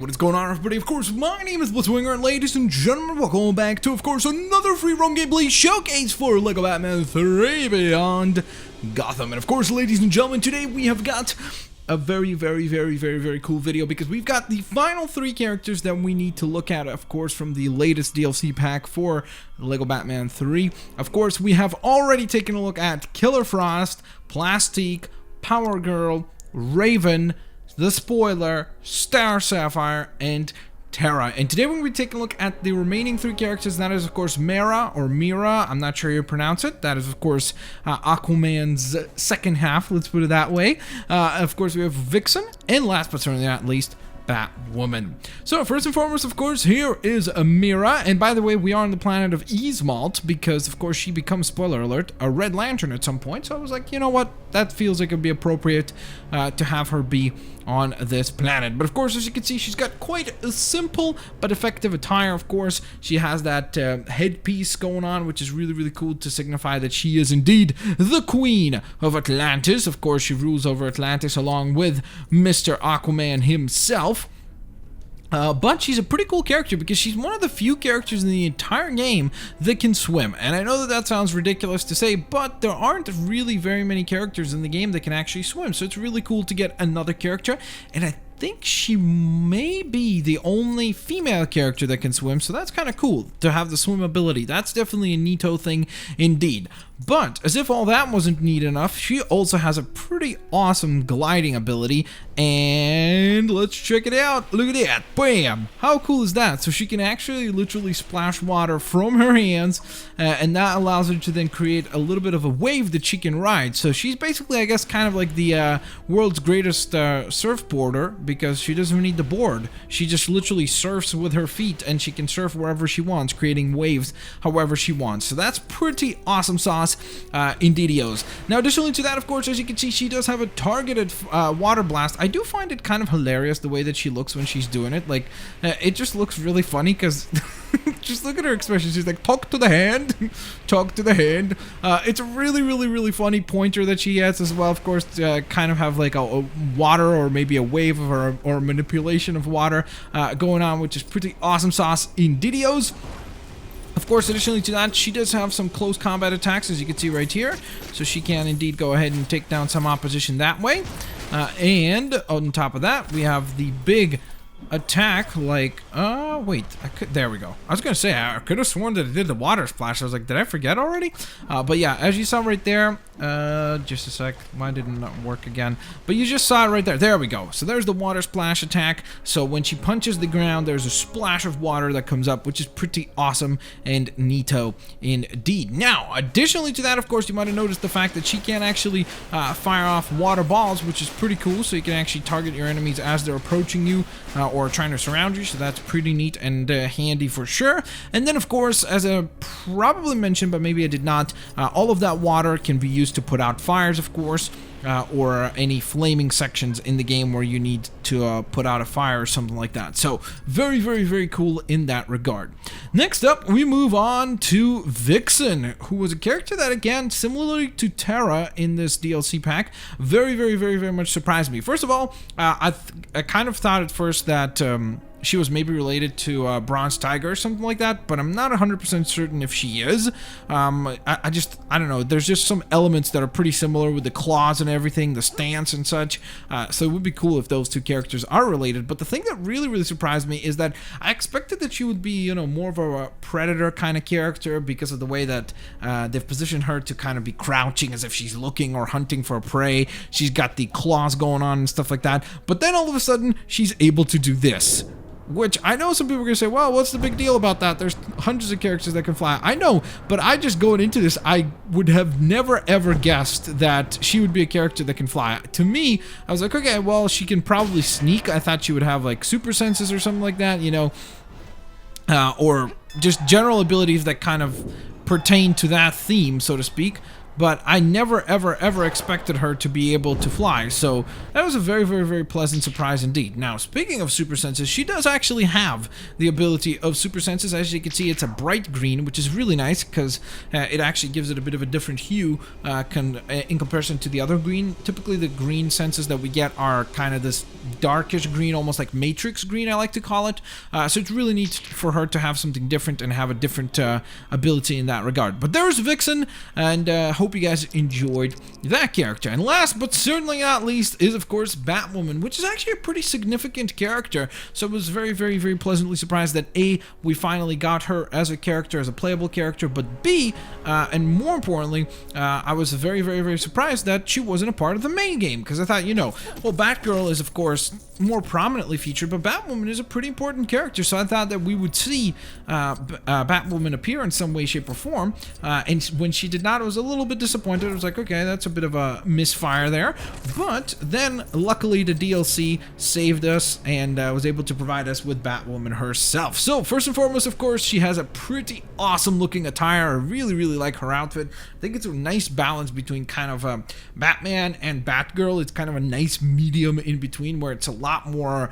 What is going on, everybody? Of course, my name is Blitzwinger, and ladies and gentlemen, welcome back to, of course, another free roam gameplay showcase for LEGO Batman 3 Beyond Gotham. And of course, ladies and gentlemen, today we have got a very cool video because we've got the final 3 characters that we need to look at, of course, from the latest DLC pack for LEGO Batman 3. Of course, we have already taken a look at Killer Frost, Plastique, Power Girl, Raven, the Spoiler, Star Sapphire, and Terra. And today we're going to be taking a look at the remaining 3 characters. That is, of course, Mera, or Mera. I'm not sure how you pronounce it. That is, of course, Aquaman's second half. Let's put it that way. Of course, we have Vixen. And last but certainly not least, Batwoman. So first and foremost, of course, here is Mera, and by the way, we are on the planet of Easmalt because, of course, she becomes, spoiler alert, a Red Lantern at some point. So I was like, you know what, that feels like it'd be appropriate to have her be on this planet. But of course, as you can see, she's got quite a simple but effective attire. Of course, she has that headpiece going on, which is really cool to signify that she is indeed the Queen of Atlantis. Of course, she rules over Atlantis along with Mr. Aquaman himself. But she's a pretty cool character because she's one of the few characters in the entire game that can swim. And I know that that sounds ridiculous to say, but there aren't really very many characters in the game that can actually swim. So it's really cool to get another character. And I think she may be the only female character that can swim, so that's kind of cool to have the swim ability. That's definitely a neato thing indeed. But as if all that wasn't neat enough, she also has a pretty awesome gliding ability, and let's check it out. Look at that. Bam! How cool is that? So she can actually literally splash water from her hands, and that allows her to then create a little bit of a wave that she can ride. So she's basically, I guess, kind of like the world's greatest surfboarder, because she doesn't need the board. She just literally surfs with her feet, and she can surf wherever she wants, creating waves however she wants. So that's pretty awesome sauce, indeedios. Now, additionally to that, of course, as you can see, she does have a targeted water blast. I do find it kind of hilarious the way that she looks when she's doing it. Like, it just looks really funny because just look at her expression. She's like, talk to the hand, talk to the hand. It's a really funny pointer that she has as well, of course, to kind of have like a water or maybe a wave of or manipulation of water going on, which is pretty awesome sauce indeedios. Of course, additionally to that, she does have some close combat attacks, as you can see right here. So she can indeed go ahead and take down some opposition that way. And on top of that, we have the big attack, like, wait, there we go. I was gonna say, I could have sworn that it did the water splash. I was like, did I forget already? But yeah, as you saw right there, just a sec, mine didn't work again, but you just saw it right there. There we go. So there's the water splash attack. So when she punches the ground, there's a splash of water that comes up, which is pretty awesome and neato indeed. Now, additionally to that, of course, you might have noticed the fact that she can actually fire off water balls, which is pretty cool. So you can actually target your enemies as they're approaching you or trying to surround you. So that's pretty neat and handy for sure. And then, of course, as I probably mentioned, but maybe I did not, all of that water can be used to put out fires, of course, or any flaming sections in the game where you need to put out a fire or something like that. So very cool in that regard. Next up, we move on to Vixen, who was a character that, again, similarly to Terra in this DLC pack, very much surprised me. First of all, I kind of thought at first that she was maybe related to Bronze Tiger or something like that, but I'm not 100% certain if she is. I don't know, there's just some elements that are pretty similar with the claws and everything, the stance and such, so it would be cool if those 2 characters are related. But the thing that really surprised me is that I expected that she would be, you know, more of a predator kind of character because of the way that they've positioned her to kind of be crouching as if she's looking or hunting for prey. She's got the claws going on and stuff like that, but then all of a sudden she's able to do this, which I know some people are going to say, well, what's the big deal about that? There's hundreds of characters that can fly. I know, but I just going into this, I would have never ever guessed that she would be a character that can fly. To me, I was like, okay, well, she can probably sneak. I thought she would have like super senses or something like that, you know, or just general abilities that kind of pertain to that theme, so to speak. but I never, ever expected her to be able to fly. So that was a very pleasant surprise indeed. Now, speaking of super senses, she does actually have the ability of super senses. As you can see, it's a bright green, which is really nice because it actually gives it a bit of a different hue in comparison to the other green. Typically, the green senses that we get are kind of this darkish green, almost like Matrix green, I like to call it. So it's really neat for her to have something different and have a different ability in that regard. But there's Vixen, and hope you guys enjoyed that character. And last but certainly not least is, of course, Batwoman, which is actually a pretty significant character. So I was very pleasantly surprised that A, we finally got her as a character, as a playable character, but B, and more importantly, I was very surprised that she wasn't a part of the main game, because I thought, you know, well, Batgirl is, of course, more prominently featured, but Batwoman is a pretty important character, so I thought that we would see Batwoman appear in some way, shape, or form, and when she did not, I was a little bit disappointed. I was like, okay, that's a bit of a misfire there, but then luckily the DLC saved us and was able to provide us with Batwoman herself. So first and foremost, of course, she has a pretty awesome looking attire. I really like her outfit. I think it's a nice balance between kind of Batman and Batgirl. It's kind of a nice medium in between where it's a lot more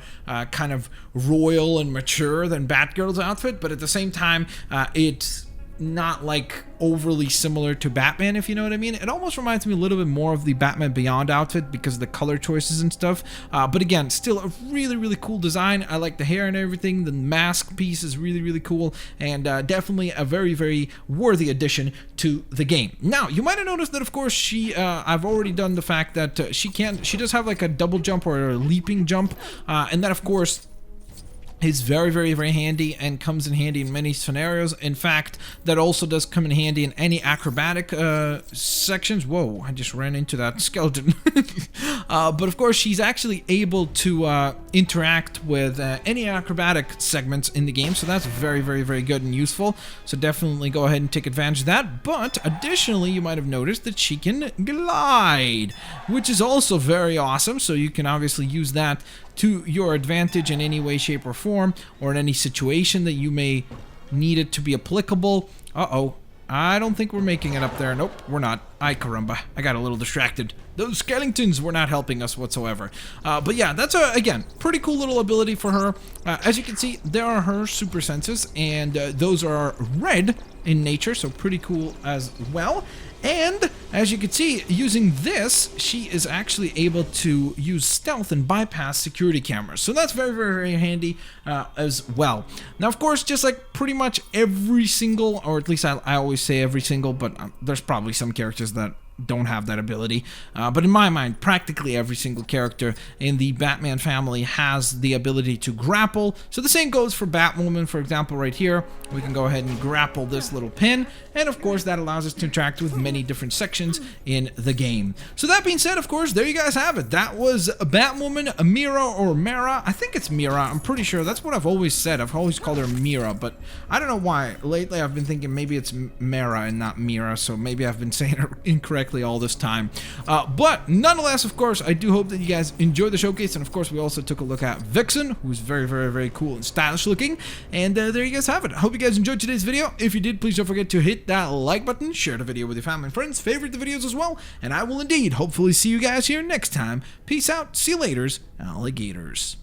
kind of royal and mature than Batgirl's outfit, but at the same time, it's not like overly similar to Batman, if you know what I mean. It almost reminds me a little bit more of the Batman Beyond outfit because of the color choices and stuff. But again, still a really cool design. I like the hair and everything. The mask piece is really cool, and definitely a very worthy addition to the game. Now, you might have noticed that, of course, she I've already done the fact that she does have like a double jump or a leaping jump, and that, of course, is very handy and comes in handy in many scenarios. In fact, that also does come in handy in any acrobatic sections. Whoa, I just ran into that skeleton. But of course, she's actually able to interact with any acrobatic segments in the game, so that's very good and useful. So definitely go ahead and take advantage of that. But additionally, you might have noticed that she can glide, which is also very awesome. So you can obviously use that to your advantage in any way, shape, or form, or in any situation that you may need it to be applicable. Uh-oh. I don't think we're making it up there. Nope, we're not. Ay caramba. I got a little distracted. Those skeletons were not helping us whatsoever. But yeah, that's again, pretty cool little ability for her. As you can see, there are her super senses, and those are red in nature, so pretty cool as well. And as you can see, using this, she is actually able to use stealth and bypass security cameras. So that's very handy as well. Now, of course, just like pretty much every single, or at least I always say every single, but there's probably some characters that don't have that ability, but in my mind, practically every single character in the Batman family has the ability to grapple. So the same goes for Batwoman, for example. Right here, we can go ahead and grapple this little pin, and of course that allows us to interact with many different sections in the game. So that being said, of course, there you guys have it. That was Batwoman, Mera, or Mera. I think it's Mera. I'm pretty sure that's what I've always said. I've always called her Mera, but I don't know why. Lately I've been thinking maybe it's Mera and not Mera, so maybe I've been saying it incorrectly all this time. But nonetheless, of course, I do hope that you guys enjoyed the showcase, and of course we also took a look at Vixen, who's very cool and stylish looking, and there you guys have it. I hope you guys enjoyed today's video. If you did, please don't forget to hit that like button, share the video with your family and friends, favorite the videos as well, and I will indeed hopefully see you guys here next time. Peace out, see you laters, alligators.